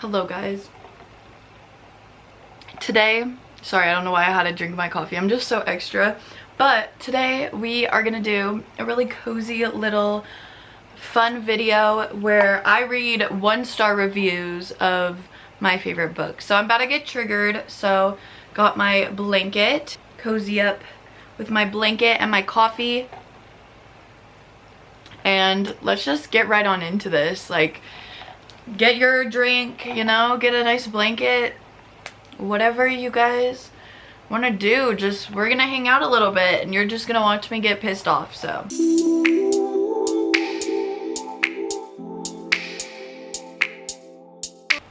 Hello guys. Today, sorry, I don't know why I had to drink my coffee. I'm just so extra. But today we are gonna do a really cozy little fun video where I read 1-star reviews of my favorite books. So I'm about to get triggered, so got my blanket, cozy up with my blanket and my coffee. And let's just get right on into this. Like, get your drink, you know, get a nice blanket, whatever you guys want to do. Just, we're gonna hang out a little bit and you're just gonna watch me get pissed off. So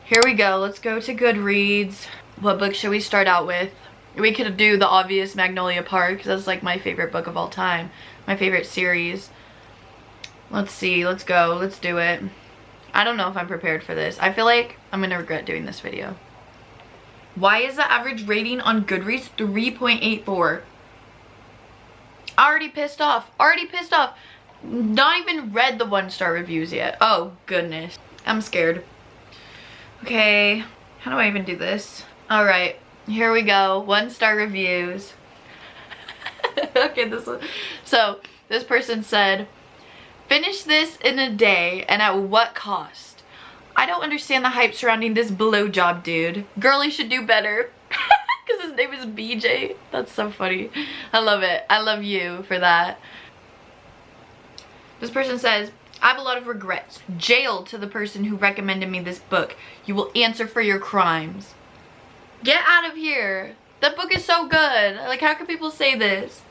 here we go. Let's go to Goodreads. What book should we start out with? We could do the obvious Magnolia Park, because that's like my favorite book of all time, my favorite series. Let's see, let's go, let's do it. I don't know if I'm prepared for this. I feel like I'm gonna regret doing this video. Why is the average rating on Goodreads 3.84? Already pissed off. Already pissed off. Not even read the 1-star reviews yet. Oh, goodness. I'm scared. Okay. How do I even do this? Alright. Here we go. 1-star reviews. Okay, this one. So, this person said, "Finish this in a day, and at what cost? I don't understand the hype surrounding this blowjob dude. Girlie should do better." Because his name is BJ. That's so funny. I love it. I love you for that. This person says, "I have a lot of regrets. Jail to the person who recommended me this book. You will answer for your crimes." Get out of here. That book is so good. Like, how can people say this?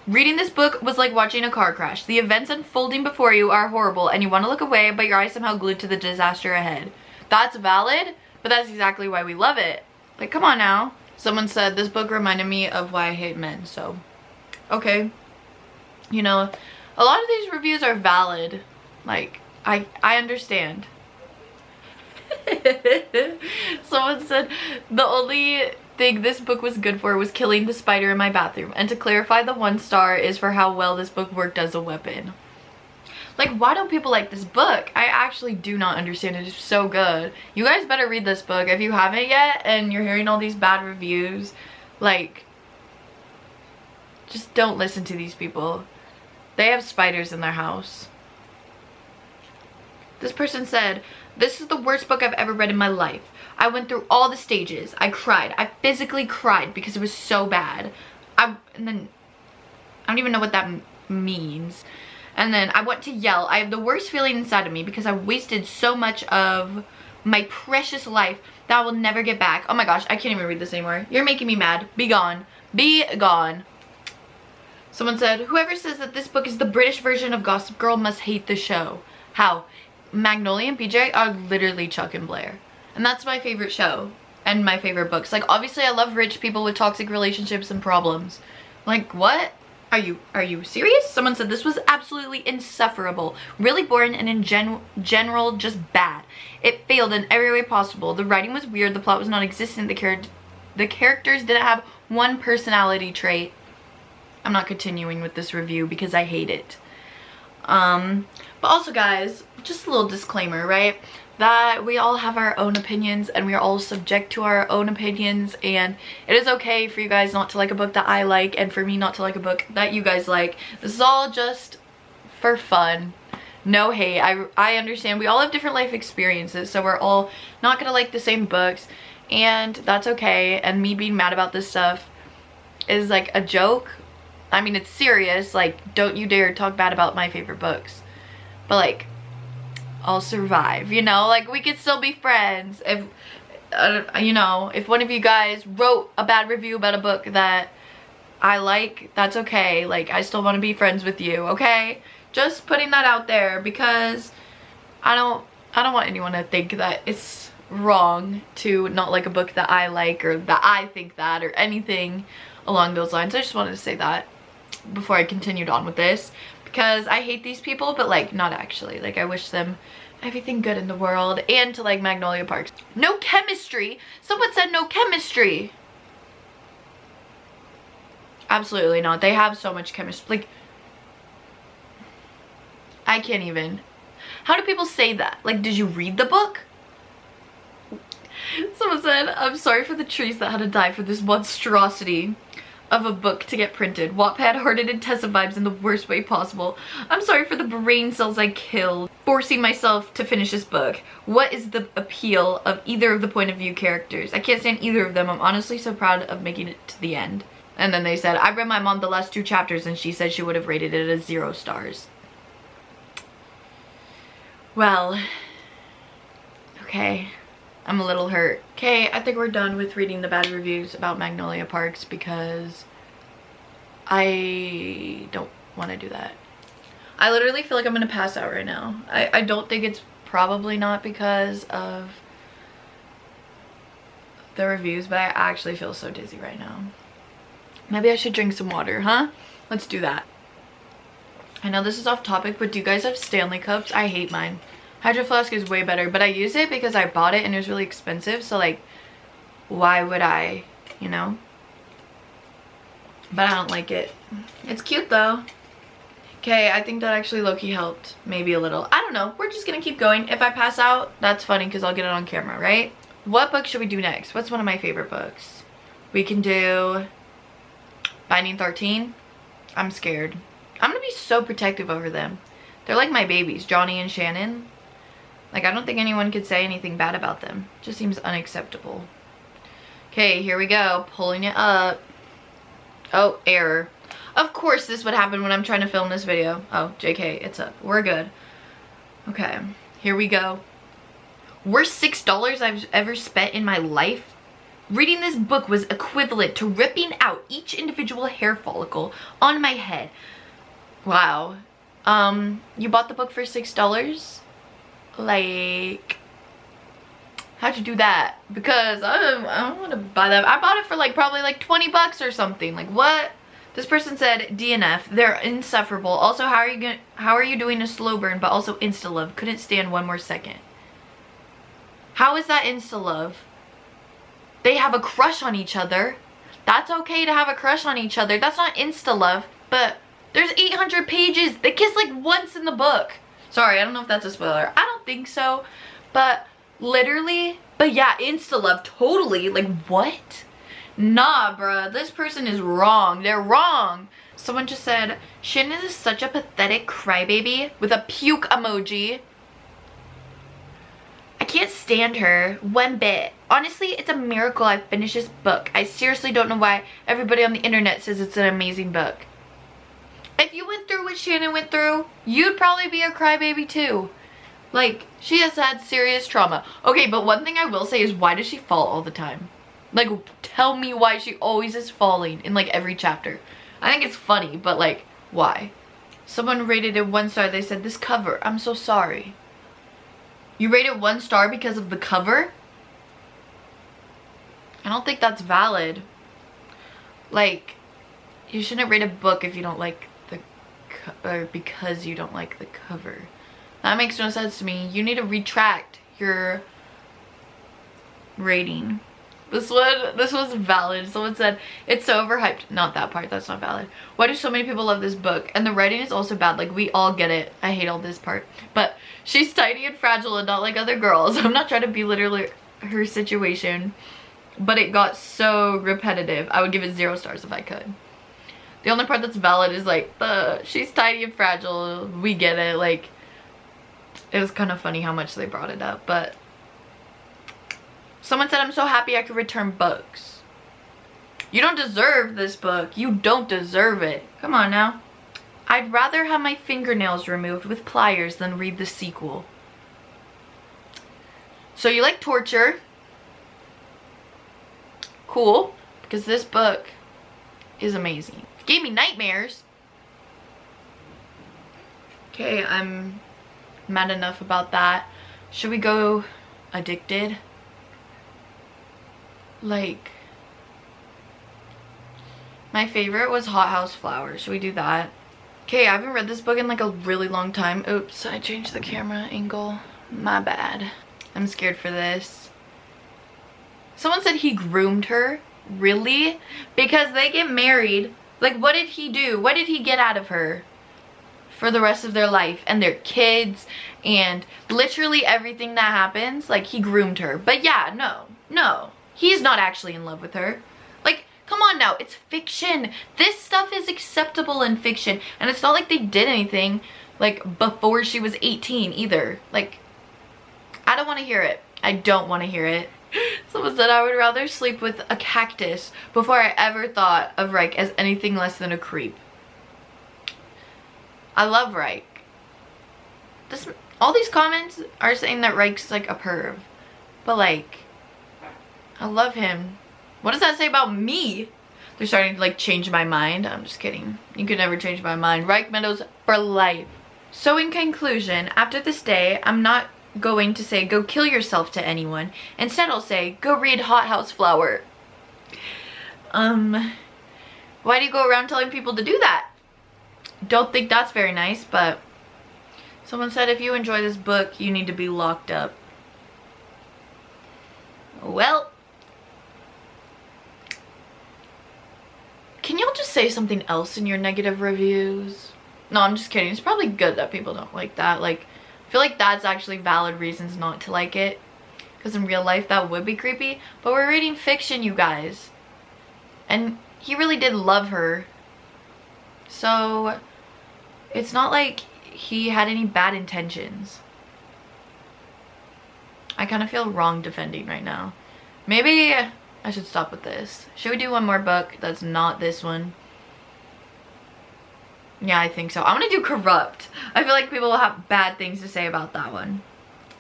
"Reading this book was like watching a car crash. The events unfolding before you are horrible and you want to look away, but your eyes somehow glued to the disaster ahead." That's valid, but that's exactly why we love it. Like, come on now. Someone said, "This book reminded me of why I hate men." So, okay. You know, a lot of these reviews are valid. Like, I understand. Someone said, "The only thing this book was good for was killing the spider in my bathroom. And to clarify, the 1-star is for how well this book worked as a weapon." Like, why don't people like this book? I actually do not understand it. It's so good. You guys better read this book if you haven't yet and you're hearing all these bad reviews. Like, just don't listen to these people. They have spiders in their house. This person said, "This is the worst book I've ever read in my life. I went through all the stages. I cried. I physically cried because it was so bad. And then, I don't even know what that means. And then I want to yell. I have the worst feeling inside of me because I wasted so much of my precious life that I will never get back. Oh my gosh, I can't even read this anymore. You're making me mad. Be gone. Be gone." Someone said, "Whoever says that this book is the British version of Gossip Girl must hate the show." How? Magnolia and BJ are literally Chuck and Blair. And that's my favorite show and my favorite books. Like, obviously I love rich people with toxic relationships and problems. Like, what? Are you serious? Someone said, "This was absolutely insufferable. Really boring and in general just bad. It failed in every way possible. The writing was weird. The plot was non-existent. The characters didn't have one personality trait." I'm not continuing with this review because I hate it. But also, guys, just a little disclaimer, right? That we all have our own opinions and we are all subject to our own opinions, and it is okay for you guys not to like a book that I like and for me not to like a book that you guys like. This is all just for fun. No hate. I understand we all have different life experiences, so we're all not gonna like the same books, and that's okay. And me being mad about this stuff is like a joke. I mean, it's serious. Like, don't you dare talk bad about my favorite books. But like, I'll survive, you know? Like, we could still be friends. If, you know, if one of you guys wrote a bad review about a book that I like, that's okay. Like, I still want to be friends with you, okay? Just putting that out there, because I don't want anyone to think that it's wrong to not like a book that I like, or that I think that, or anything along those lines. I just wanted to say that before I continued on with this, because I hate these people, but like, not actually. Like, I wish them everything good in the world. And to like Magnolia Park. No chemistry. Someone said no chemistry. Absolutely not. They have so much chemistry. Like, I can't even. How do people say that? Like, did you read the book? Someone said, I'm sorry for the trees that had to die for this monstrosity of a book to get printed. Wattpad hearted and Tessa vibes in the worst way possible. I'm sorry for the brain cells I killed forcing myself to finish this book. What is the appeal of either of the point of view characters? I can't stand either of them. I'm honestly so proud of making it to the end. And then they said, I read my mom the last 2 chapters and she said she would have rated it as 0 stars. Well, okay. I'm a little hurt. Okay, I think we're done with reading the bad reviews about Magnolia Parks because I don't want to do that. I literally feel like I'm gonna pass out right now. I don't think it's probably not because of the reviews, but I actually feel so dizzy right now. Maybe I should drink some water, huh? Let's do that. I know this is off topic, but do you guys have Stanley cups? I hate mine. Hydro Flask is way better, but I use it because I bought it and it was really expensive, so like, why would I, you know? But I don't like it. It's cute though. Okay, I think that actually low-key helped, maybe a little. I don't know, we're just gonna keep going. If I pass out, that's funny because I'll get it on camera, right? What book should we do next? What's one of my favorite books? We can do Binding 13. I'm scared. I'm gonna be so protective over them. They're like my babies, Johnny and Shannon. Like, I don't think anyone could say anything bad about them. Just seems unacceptable. Okay, here we go. Pulling it up. Oh, error. Of course this would happen when I'm trying to film this video. Oh, JK, it's up. We're good. Okay, here we go. Worst $6 I've ever spent in my life? Reading this book was equivalent to ripping out each individual hair follicle on my head. Wow. You bought the book for $6? Like, how'd you do that? Because I don't want to buy that. I bought it for like probably like 20 bucks or something. Like, what? This person said DNF. They're insufferable. Also, how are you doing a slow burn but also insta love? Couldn't stand one more second. How is that insta love? They have a crush on each other. That's okay to have a crush on each other. That's not insta love. But there's 800 pages. They kiss like once in the book. Sorry, I don't know if that's a spoiler. I don't think so. But literally, but yeah, insta love, totally. Like, what? Nah, bruh, this person is wrong. They're wrong. Someone just said, Shannon is such a pathetic crybaby with a puke emoji. I can't stand her one bit. Honestly, it's a miracle I finished this book. I seriously don't know why everybody on the internet says it's an amazing book. If you went through what Shannon went through, you'd probably be a crybaby too. Like, she has had serious trauma. Okay, but one thing I will say is, why does she fall all the time? Like, tell me why she always is falling in like every chapter. I think it's funny, but like, why? Someone rated it 1 star. They said, this cover, I'm so sorry. You rated 1 star because of the cover? I don't think that's valid. Like, you shouldn't rate a book if you don't like or because you don't like the cover. That makes no sense to me. You need to retract your rating. This was valid. Someone said it's so overhyped. Not that part, that's not valid. Why do so many people love this book? And the writing is also bad. Like, we all get it. I hate all this part. But she's tiny and fragile and not like other girls. I'm not trying to belittle her situation, but it got so repetitive. I would give it 0 stars if I could. The only part that's valid is like, she's tiny and fragile. We get it. Like, it was kind of funny how much they brought it up. But someone said, I'm so happy I could return books. You don't deserve this book. You don't deserve it. Come on now. I'd rather have my fingernails removed with pliers than read the sequel. So you like torture. Cool. Because this book is amazing. It gave me nightmares. Okay, I'm mad enough about that. Should we go addicted? Like, my favorite was Hot House Flowers. Should we do that? Okay, I haven't read this book in like a really long time. Oops, I changed the camera angle. My bad. I'm scared for this. Someone said he groomed her. Really? Because they get married. Like, what did he do? What did he get out of her for the rest of their life and their kids and literally everything that happens? Like, he groomed her. But yeah, no. No, he's not actually in love with her. Like, come on now, it's fiction. This stuff is acceptable in fiction, and it's not like they did anything like before she was 18 either. Like, I don't want to hear it. I don't want to hear it. Someone said I would rather sleep with a cactus before I ever thought of Reich as anything less than a creep. I love Reich. All these comments are saying that Reich's like a perv. But like, I love him. What does that say about me? They're starting to like change my mind. I'm just kidding. You could never change my mind. Reich Meadows for life. So in conclusion, after this day, I'm not going to say go kill yourself to anyone. Instead I'll say go read Hot House Flower. Why do you go around telling people to do that? Don't think that's very nice, but someone said if you enjoy this book you need to be locked up. Well, can y'all just say something else in your negative reviews? No, I'm just kidding. It's probably good that people don't like that. Like, I feel like that's actually valid reasons not to like it, because in real life that would be creepy. But we're reading fiction, you guys, and he really did love her, so it's not like he had any bad intentions. I kind of feel wrong defending right now. Maybe I should stop with this. Should we do one more book that's not this one? Yeah, I think so. I want to do Corrupt. I feel like people will have bad things to say about that one.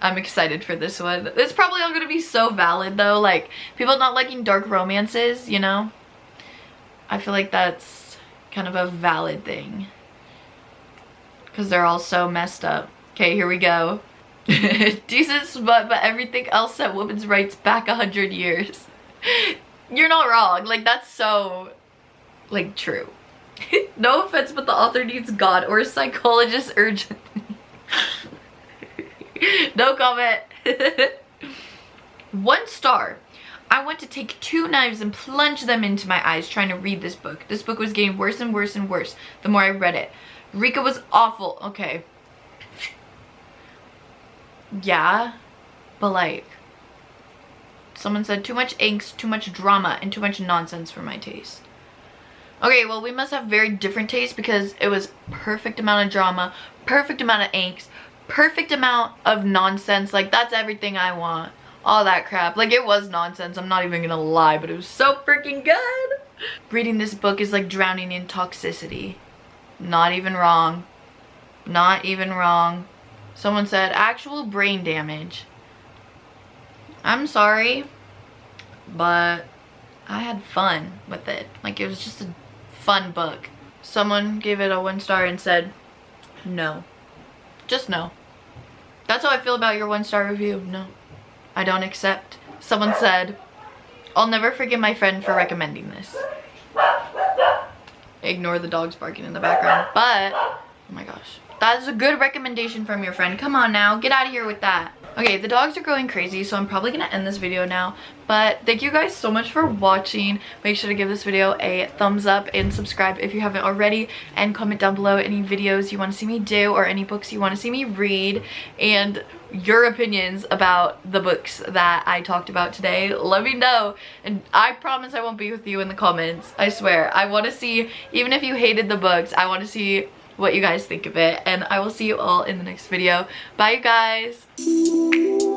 I'm excited for this one. It's probably all going to be so valid though. Like, people not liking dark romances, you know? I feel like that's kind of a valid thing, because they're all so messed up. Okay, here we go. Decent smut, but everything else set women's rights back 100 years. You're not wrong. Like, that's so, like, true. No offense, but the author needs God or a psychologist urgently. No comment. 1 star. I went to take 2 knives and plunge them into my eyes trying to read this book. This book was getting worse and worse and worse the more I read it. Rika was awful. Okay. Yeah, but like, someone said too much angst, too much drama, and too much nonsense for my taste. Okay, well, we must have very different tastes, because it was perfect amount of drama, perfect amount of angst, perfect amount of nonsense. Like, that's everything I want. All that crap. Like, it was nonsense, I'm not even gonna lie, but it was so freaking good. Reading this book is like drowning in toxicity. Not even wrong. Not even wrong. Someone said actual brain damage. I'm sorry, but I had fun with it. Like, it was just a fun book. Someone gave it a 1 star and said no. Just no. That's how I feel about your 1 star review. No, I don't accept. Someone said, I'll never forgive my friend for recommending this. Ignore the dogs barking in the background. But, oh my gosh, that is a good recommendation from your friend. Come on now, get out of here with that. Okay, the dogs are going crazy, so I'm probably gonna end this video now. But thank you guys so much for watching. Make sure to give this video a thumbs up and subscribe if you haven't already, and comment down below any videos you want to see me do or any books you want to see me read, and your opinions about the books that I talked about today. Let me know, and I promise I won't be with you in the comments. I swear. I want to see, even if you hated the books, I want to see what you guys think of it, and I will see you all in the next video. Bye, you guys.